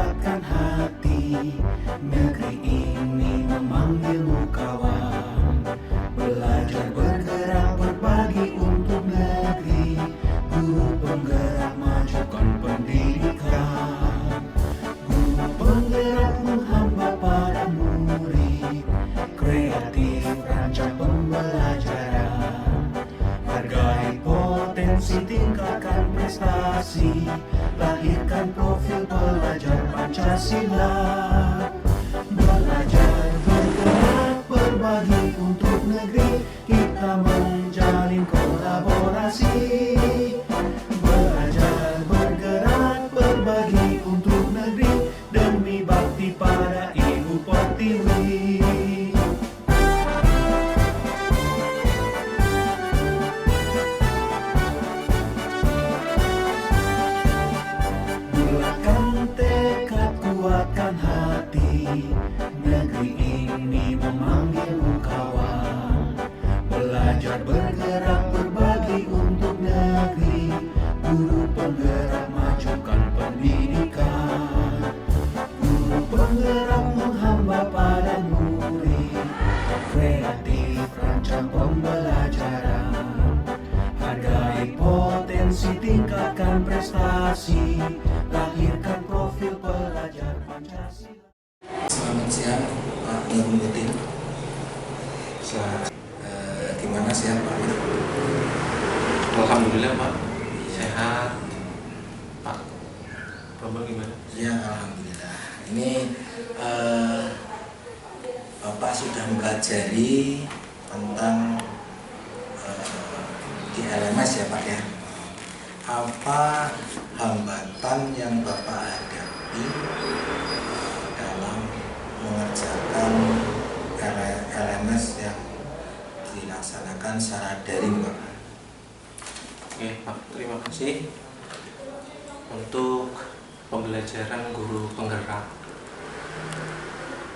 kuatkan hati. Negeri ini memanggilmu kawan. Belajar bergerak berbagi untuk negeri. Guru penggerak majukan pendidikan. Guru penggerak menghamba pada murid. Kreatif rancang pembelajaran. Hargai potensi, tingkatkan prestasi. Lahirkan profil pelajar Pancasila. Belajar bergerak berbagi untuk negeri. Kita menjalin kolaborasi. Belajar bergerak berbagi untuk negeri. Demi bakti pada Ibu Pertiwi. Bulatkan tekad, kuatkan hati. Negeri ini memanggilmu kawan. Belajar bergerak berbagi untuk negeri. Guru penggerak majukan pendidikan. Guru penggerak menghamba pada murid. Kreatif rancang pembelajaran. Hargai potensi, tingkatkan prestasi. Lahirkan profil pelajar Pancasila. Selamat siang Pak Nurudin. Gimana siang Pak? Alhamdulillah Pak, sehat. Pak, Bapak gimana? Ya alhamdulillah. Ini Bapak sudah mempelajari tentang di LMS ya Pak ya. Apa hambatan yang Bapak hadapi dalam mengerjakan LMS yang dilaksanakan secara daring Pak? Oke Pak, terima kasih untuk pembelajaran guru penggerak.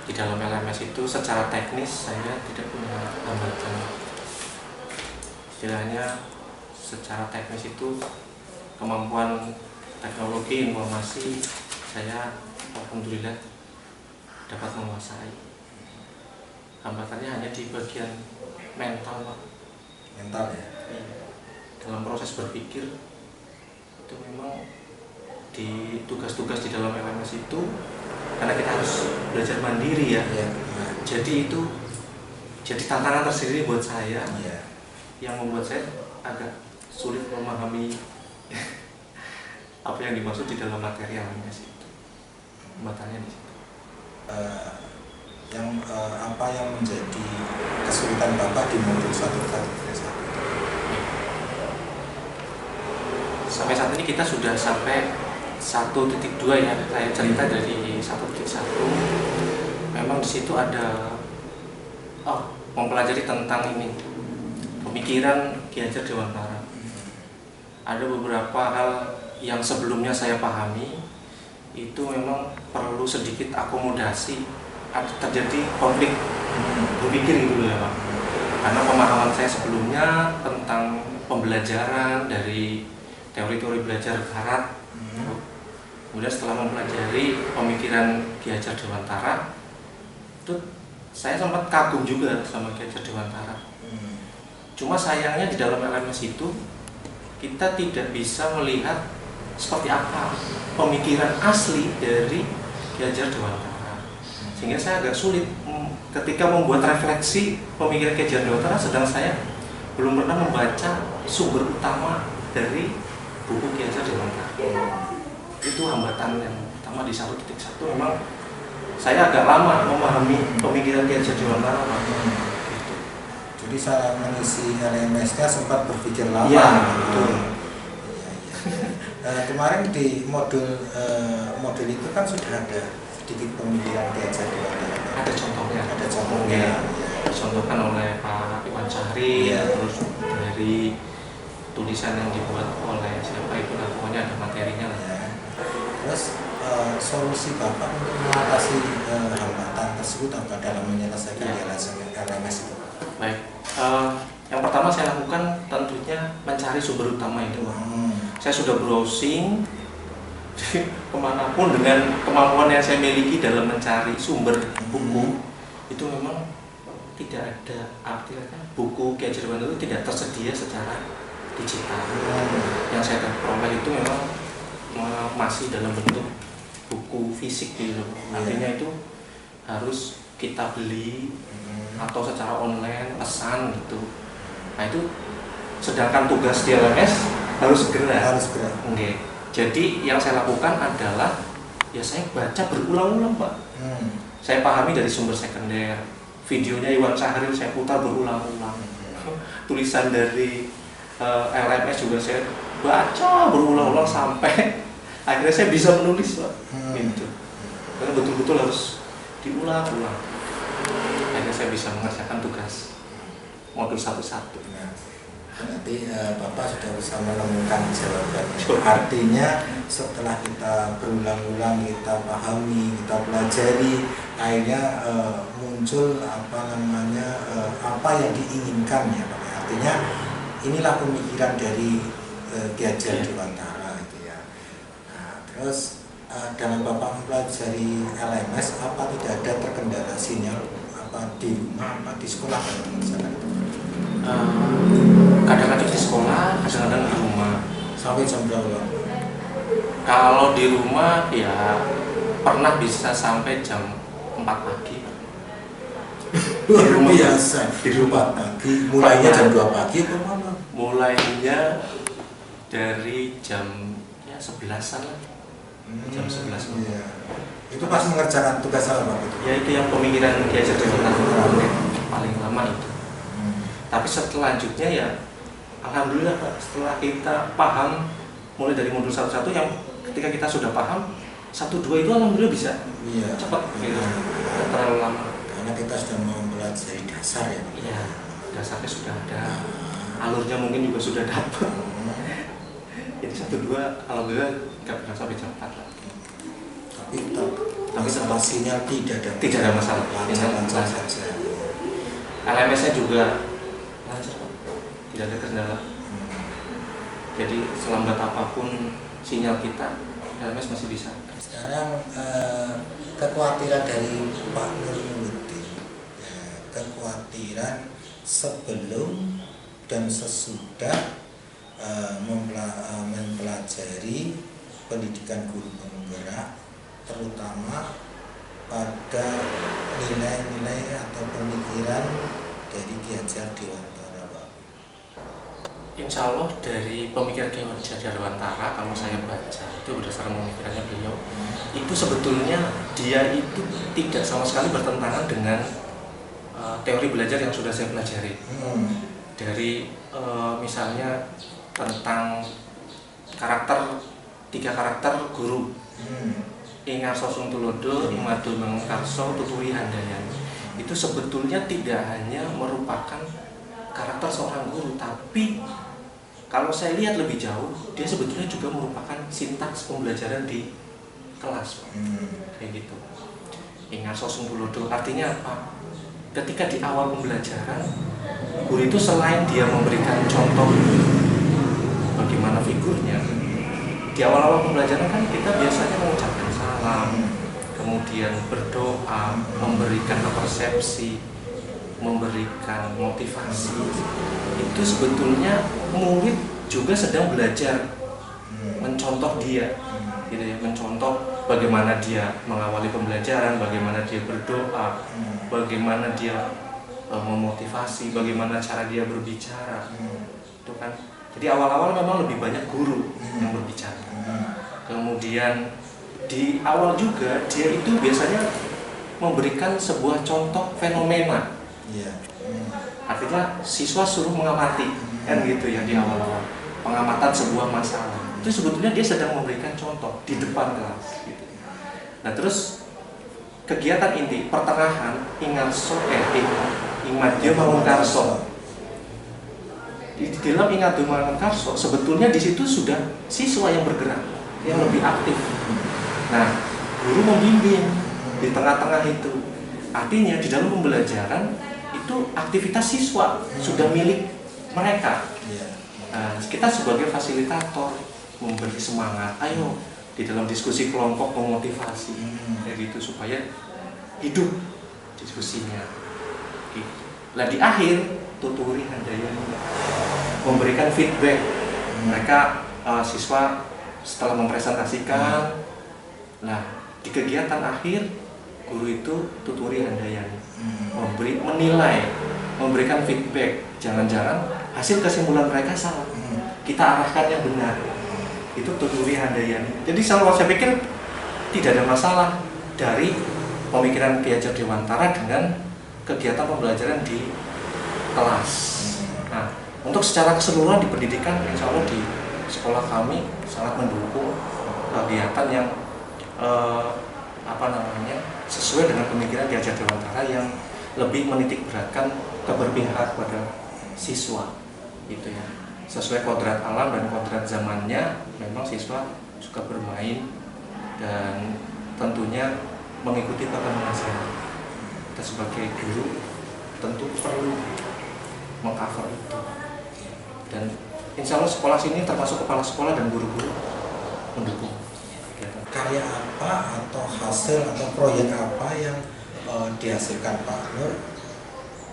Di dalam LMS itu secara teknis saya tidak punya hambatan. Istilahnya secara teknis itu kemampuan teknologi informasi saya alhamdulillah dapat menguasai. Hambatannya hanya di bagian mental Pak. Mental ya? Iya. Dalam proses berpikir itu memang di tugas-tugas di dalam LMS itu karena kita harus belajar mandiri ya. Ya. Jadi itu jadi tantangan tersendiri buat saya Ya. yang membuat saya agak sulit memahami apa yang dimaksud di dalam materi LMS itu. Hambatannya di situ. Apa yang menjadi kesulitan Bapak di modul 1 Sampai saat ini kita sudah sampai 1.2 ya. Saya cerita dari 1.1. Memang di situ ada mempelajari tentang ini pemikiran Ki Hajar Dewantara. Ada beberapa hal yang sebelumnya saya pahami itu memang perlu sedikit akomodasi, terjadi konflik berpikir gitu ya Pak. Karena pemahaman saya sebelumnya tentang pembelajaran dari teori-teori belajar barat, kemudian setelah mempelajari pemikiran Ki Hajar Dewantara, itu saya sempat kagum juga sama Ki Hajar Dewantara. Cuma sayangnya di dalam LMS itu kita tidak bisa melihat seperti apa pemikiran asli dari Ki Hajar Dewantara, sehingga saya agak sulit ketika membuat refleksi pemikiran Ki Hajar Dewantara, sedang saya belum pernah membaca sumber utama dari buku Ki Hajar Dewantara. Itu hambatan yang pertama di 1.1. Memang saya agak lama memahami pemikiran Ki Hajar Dewantara. Jadi saya mengisi LMS-nya sempat berpikir lama. Iya, betul. Kemarin di modul itu kan sudah ada sedikit pemikiran Ki Hajar Dewantara. Ada contohnya. Ada contohnya. Ya. Dicontohkan oleh Pak Iwan Syahri, Ya. terus dari tulisan yang dibuat oleh siapa itu, pokoknya ada materinya lah. Ya. Terus solusi Bapak untuk mengatasi hambatan tersebut apa dalam menyelesaikan LMS itu? Baik, yang pertama saya lakukan tentunya mencari sumber utama itu. Saya sudah browsing Jadi kemanapun dengan kemampuan yang saya miliki dalam mencari sumber buku, itu memang tidak ada, artinya buku Ki Hajar Dewantara itu tidak tersedia secara digital. Yang saya peroleh itu memang masih dalam bentuk buku fisik gitu. Artinya itu harus kita beli atau secara online pesan gitu. Nah itu, sedangkan tugas di LMS harus segera. Okay. Jadi yang saya lakukan adalah ya saya baca berulang-ulang Pak. Saya pahami dari sumber sekunder. Videonya Iwan Syahril saya putar berulang-ulang. Tulisan dari LMS juga saya baca berulang-ulang sampai akhirnya saya bisa menulis Pak. Gitu. Karena betul-betul harus diulang-ulang. Akhirnya saya bisa mengerjakan tugas modul satu-satu. Nanti Bapak sudah bisa menemukan jawabannya. Artinya setelah kita berulang-ulang, kita pahami, kita pelajari, akhirnya muncul apa yang diinginkan ya Pak. Artinya inilah pemikiran dari Ki Hajar Dewantara itu ya. Nah, terus dalam Bapak mempelajari LMS, apa tidak ada terkendala sinyal apa di rumah, apa di sekolah dalam mengerjakan itu? Kadang-kadang di sekolah, kadang-kadang di rumah. Sampai jam berapa? Kalau di rumah ya pernah bisa sampai jam 4 pagi. Luar biasa. Di rumah pagi, mulainya jam 2 pagi atau malam? Mulainya dari jam 11-an lah. Jam 11 malam. Iya. Itu pas mengerjakan tugas apa Pak itu? Ya itu yang pemikiran Ki Hajar Dewantara paling lama itu. Tapi selanjutnya ya alhamdulillah Pak, setelah kita paham mulai dari modul 1-1 yang ketika kita sudah paham 1-2 itu alhamdulillah bisa cepat gitu, tidak terlalu lama. Karena kita sudah mempelajari dasar ya. Iya, dasarnya sudah ada, alurnya mungkin juga sudah dapat. Jadi 1-2 alhamdulillah nggak pernah sampai jam 4 lah. Tapi sama sinyal tidak ada masalah. Lancar saja. LMS-nya juga lancar Pak, tidak ada kendala. Jadi selambat apapun sinyal kita, LMS masih bisa. Sekarang kekhawatiran dari Pak Nurmuddin, kekhawatiran sebelum dan sesudah mempelajari pendidikan guru penggerak, terutama pada nilai-nilai atau pemikiran dari Ki Hajar Dewantara Pak. Insya Allah dari pemikiran Ki Hajar Dewantara, kalau saya baca itu berdasarkan pemikirannya beliau, itu sebetulnya dia itu tidak sama sekali bertentangan dengan teori belajar yang sudah saya pelajari. Dari misalnya tentang karakter, 3 karakter guru. Ingarso Sungtulodo, Imadul Mangunkarso, Tuturi Handayani. Itu sebetulnya tidak hanya merupakan karakter seorang guru, tapi kalau saya lihat lebih jauh, dia sebetulnya juga merupakan sintaks pembelajaran di kelas, kayak gitu. Ingarso Sungtulodo artinya apa? Ketika di awal pembelajaran, guru itu selain dia memberikan contoh bagaimana figurnya, di awal-awal pembelajaran kan kita biasanya mengucapkan salam, kemudian berdoa, memberikan persepsi, memberikan motivasi. Itu sebetulnya murid juga sedang belajar mencontoh dia, gitu ya, mencontoh bagaimana dia mengawali pembelajaran, bagaimana dia berdoa, bagaimana dia memotivasi, bagaimana cara dia berbicara, itu kan. Jadi awal-awal memang lebih banyak guru yang berbicara. Kemudian di awal juga dia itu biasanya memberikan sebuah contoh fenomena. Artinya siswa suruh mengamati, kan gitu ya di awal-awal. Pengamatan sebuah masalah. Itu sebetulnya dia sedang memberikan contoh di depan kelas. Gitu. Nah terus kegiatan inti pertengahan Imadul Mangunkarso. Di dalam Imadul Mangunkarso sebetulnya di situ sudah siswa yang bergerak, yang lebih aktif. Nah, guru membimbing di tengah-tengah itu. Artinya di dalam pembelajaran itu aktivitas siswa sudah milik mereka. Nah, kita sebagai fasilitator memberi semangat, ayo di dalam diskusi kelompok memotivasi kayak gitu supaya hidup diskusinya gitu. Nah di akhir tuturi handayani memberikan feedback mereka siswa setelah mempresentasikan. Nah di kegiatan akhir guru itu tuturi handayani menilai, memberikan feedback. Jangan-jangan hasil kesimpulan mereka salah, kita arahkan yang benar. Itu tuturi handayani. Jadi saya pikir tidak ada masalah dari pemikiran Ki Hajar Dewantara dengan kegiatan pembelajaran di kelas. Nah, untuk secara keseluruhan di pendidikan, insya Allah di sekolah kami sangat mendukung kegiatan yang sesuai dengan pemikiran Ki Hajar Dewantara yang lebih menitik beratkan keberpihakan pada siswa, gitu ya. Sesuai kodrat alam dan kodrat zamannya, memang siswa suka bermain dan tentunya mengikuti tata mengajar. Kita sebagai guru tentu perlu mengcover itu. Dan insya Allah sekolah sini termasuk kepala sekolah dan guru-guru mendukung. Karya apa atau hasil atau proyek apa yang dihasilkan Pak Nur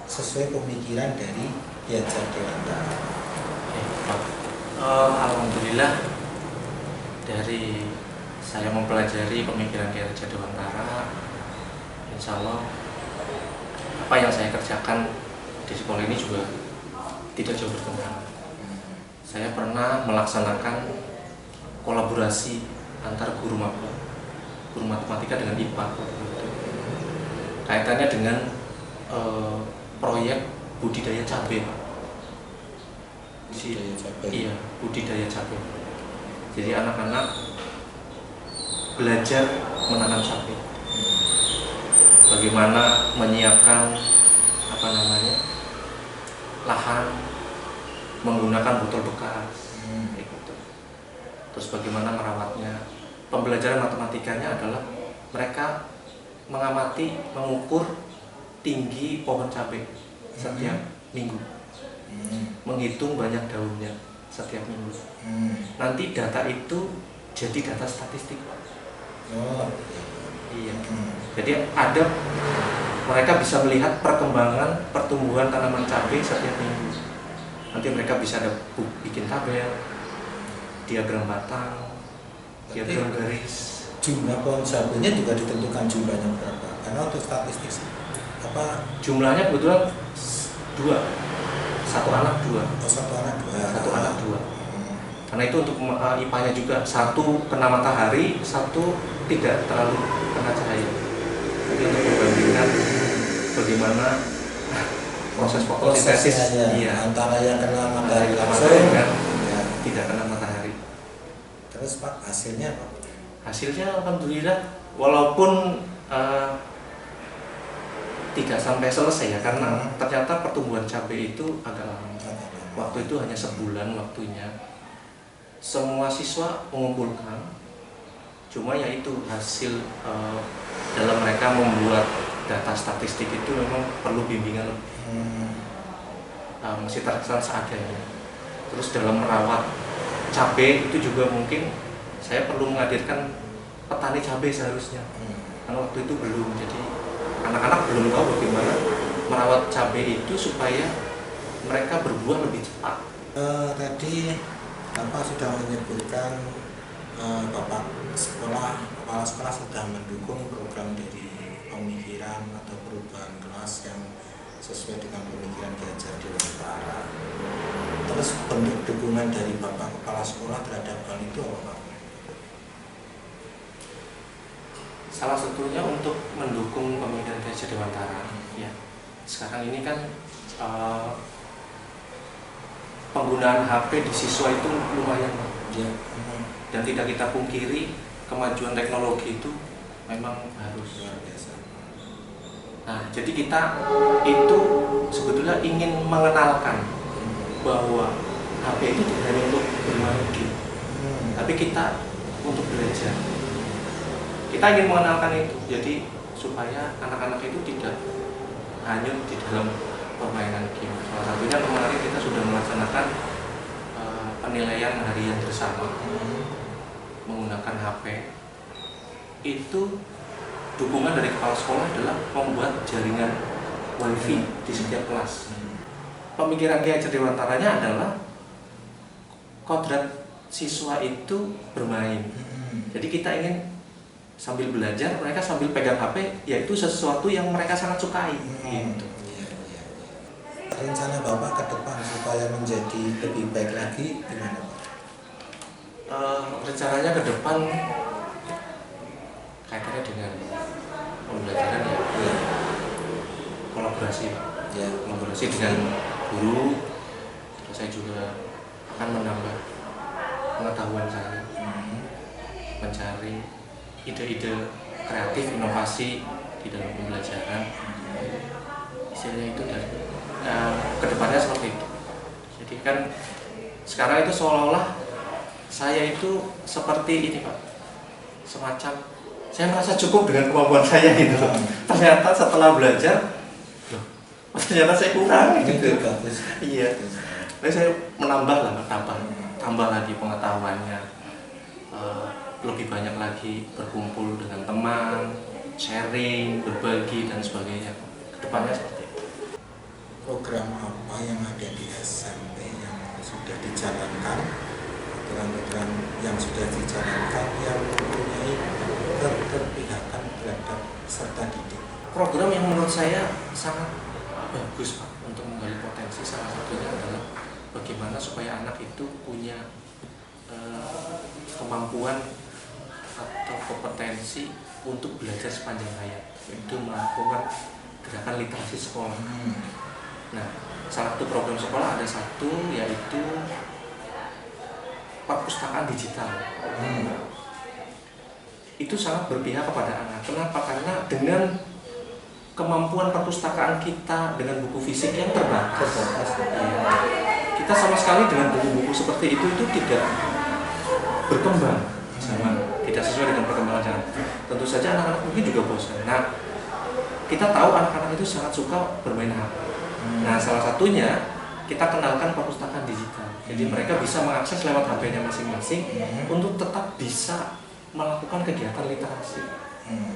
sesuai pemikiran dari Ki Hajar Dewantara? Alhamdulillah dari saya mempelajari pemikiran Ki Hajar Dewantara, insya Allah apa yang saya kerjakan di sekolah ini juga tidak jauh bertentangan. Saya pernah melaksanakan kolaborasi antar guru matematika dengan IPA. Kaitannya dengan proyek budidaya cabai, Pak. Iya, budidaya cabai. Jadi anak-anak belajar menanam cabai. Bagaimana menyiapkan lahan menggunakan botol bekas, gitu. Terus bagaimana merawatnya. Pembelajaran matematikanya adalah mereka mengamati, mengukur tinggi pohon cabai setiap minggu, menghitung banyak daunnya setiap minggu. Nanti data itu jadi data statistik, Pak. Iya. Jadi mereka bisa melihat perkembangan pertumbuhan tanaman cabai setiap minggu. Nanti mereka bisa bikin tabel, diagram batang, diagram garis. Jumlah pohon cabainya juga ditentukan jumlahnya berapa? Karena untuk statistik jumlahnya kebetulan 2, satu anak 2. Satu anak 2. Karena itu untuk IPA-nya juga, satu kena matahari, satu tidak terlalu kena cahaya. Jadi untuk membandingkan bagaimana proses fotosintesis antara yang kena matahari langsung dan tidak kena matahari. Terus Pak, hasilnya apa? Hasilnya alhamdulillah, walaupun tidak sampai selesai ya, karena ternyata pertumbuhan cabai itu agak lama. Waktu itu hanya sebulan waktunya. Semua siswa mengumpulkan, cuma yaitu hasil dalam mereka membuat data statistik itu memang perlu bimbingan lebih. Masih terkesan seadanya. Terus dalam merawat cabai itu juga mungkin saya perlu menghadirkan petani cabai seharusnya, karena waktu itu belum. Jadi anak-anak belum tahu bagaimana merawat cabai itu supaya mereka berbuah lebih cepat. Tadi Bapak sudah menyebutkan Bapak kepala sekolah sudah mendukung program dari pemikiran atau perubahan kelas yang sesuai dengan pemikiran Ki Hajar Dewantara. Terus bentuk dukungan dari Bapak kepala sekolah terhadap hal itu apa, Pak? Salah satunya untuk mendukung pemikiran Ki Hajar Dewantara. Ya, sekarang ini kan penggunaan HP di siswa itu lumayan, ya. Dan tidak kita pungkiri kemajuan teknologi itu memang harus luar biasa. Nah, jadi kita itu sebetulnya ingin mengenalkan bahwa HP itu tidak hanya untuk bermain game, tapi kita untuk belajar. Kita ingin mengenalkan itu, jadi supaya anak-anak itu tidak hanyut di dalam permainan game. Salah satunya kemarin kita sudah melaksanakan penilaian harian bersama. menggunakan HP, itu dukungan dari kepala sekolah adalah membuat jaringan wifi di setiap kelas. Pemikiran Ki Hajar Dewantaranya adalah kodrat siswa itu bermain. Jadi kita ingin sambil belajar, mereka sambil pegang HP, yaitu sesuatu yang mereka sangat sukai. Gitu. Rencana Bapak ke depan supaya menjadi lebih baik lagi gimana Pak? Rencananya ke depan kaitannya dengan pembelajaran ya, kolaborasi, kolaborasi dengan guru. Terus saya juga akan menambah pengetahuan saya, mencari ide-ide kreatif, inovasi di dalam pembelajaran. Istilahnya itu dari kedepannya seperti itu. Jadi kan sekarang itu seolah-olah saya itu seperti ini Pak, semacam saya merasa cukup dengan kemampuan saya gitu. Ternyata setelah belajar, loh, ternyata saya kurang gitu. Iya. Jadi saya tambah lagi pengetahuannya, lebih banyak lagi berkumpul dengan teman, sharing, berbagi dan sebagainya. Kedepannya seperti itu. Program apa yang ada di SMP yang sudah dijalankan, program yang sudah dijalankan yang mempunyai keberpihakan terhadap peserta didik? Program yang menurut saya sangat bagus Pak untuk menggali potensi, salah satunya adalah bagaimana supaya anak itu punya kemampuan atau kompetensi untuk belajar sepanjang hayat, itu melakukan gerakan literasi sekolah. Nah, salah satu program sekolah ada satu, yaitu perpustakaan digital. Itu sangat berpihak kepada anak. Kenapa? Karena dengan kemampuan perpustakaan kita dengan buku fisik yang terbatas, kita sama sekali dengan buku-buku seperti itu tidak berkembang, tidak sesuai dengan perkembangan zaman. Tentu saja anak-anak mungkin juga bosan. Nah, kita tahu anak-anak itu sangat suka bermain HP. Nah, salah satunya kita kenalkan perpustakaan digital. Jadi mereka bisa mengakses lewat HP-nya masing-masing untuk tetap bisa melakukan kegiatan literasi,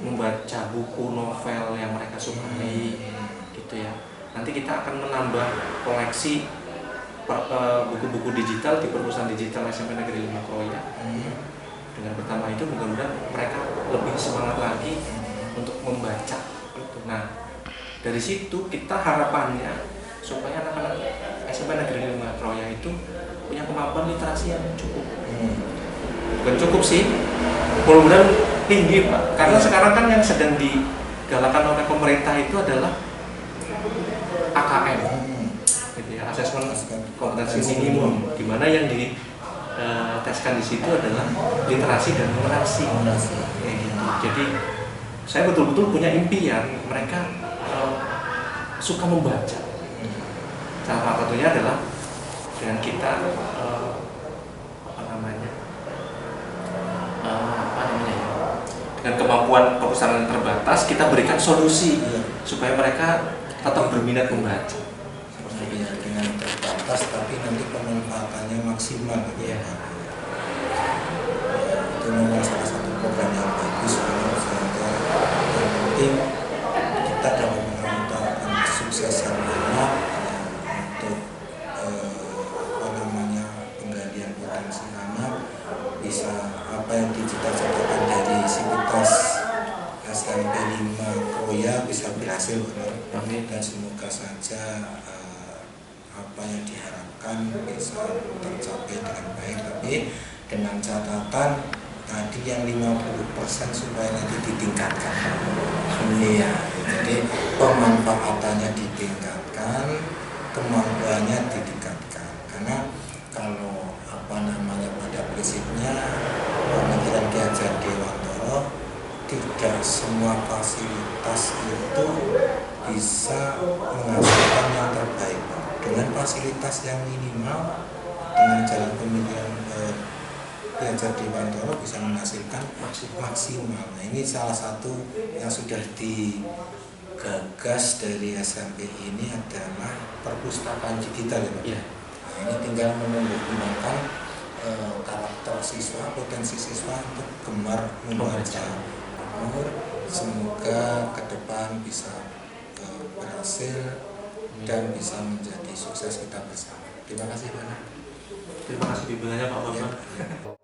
membaca buku novel yang mereka sukai, gitu ya. Nanti kita akan menambah koleksi buku-buku digital di perpustakaan digital SMP Negeri 5 Kroya. Dengan pertama itu mudah-mudahan mereka lebih semangat lagi untuk membaca. Nah, dari situ kita harapannya supaya anak-anak SMP Negeri 5 Kroya itu punya kemampuan literasi yang cukup. Bukan cukup sih, mudah-mudahan tinggi Pak. Karena sekarang kan yang sedang digalakan oleh pemerintah itu adalah AKM, gitu ya, asesmen kompetensi minimum, di mana yang diteskan di situ adalah literasi dan numerasi. Gitu. Jadi saya betul-betul punya impian mereka suka membaca. Salah satunya adalah dengan kita dengan kemampuan perpustakaan yang terbatas, kita berikan solusi supaya mereka tetap berminat membaca. Dengan terbatas tapi nanti pemanfaatannya maksimal. Itu memang salah satu program yang bagus menurut saya. Yang penting kita dapat mengutamakan kesuksesan anak untuk penggalian potensi anak, bisa apa yang dicita-citakan dari Sivitas SMP 5 Kroya bisa berhasil, dan semoga saja apa yang diharapkan bisa tercapai dengan baik, tapi dengan catatan tadi yang 50% supaya nanti ditingkatkan. Iya, jadi pemanfaatannya ditingkatkan, kemampuannya ditingkatkan. Karena kalau pada prinsipnya pemikiran Ki Hajar Dewantara, tidak semua fasilitas itu bisa menghasilkan yang terbaik. Dengan fasilitas yang minimal, dengan jalan pemikiran Ki Hajar Dewantara bisa menghasilkan maksimal. Nah, ini salah satu yang sudah digagas dari SMP ini adalah perpustakaan digital ya Pak. Iya. Nah, ini tinggal menunggu kembangkan karakter siswa, potensi siswa untuk gemar membaca. Semoga ke depan bisa berhasil dan bisa menjadi sukses kita bersama. Terima kasih Pak. Terima kasih bimbingannya Pak Bapak. Ya.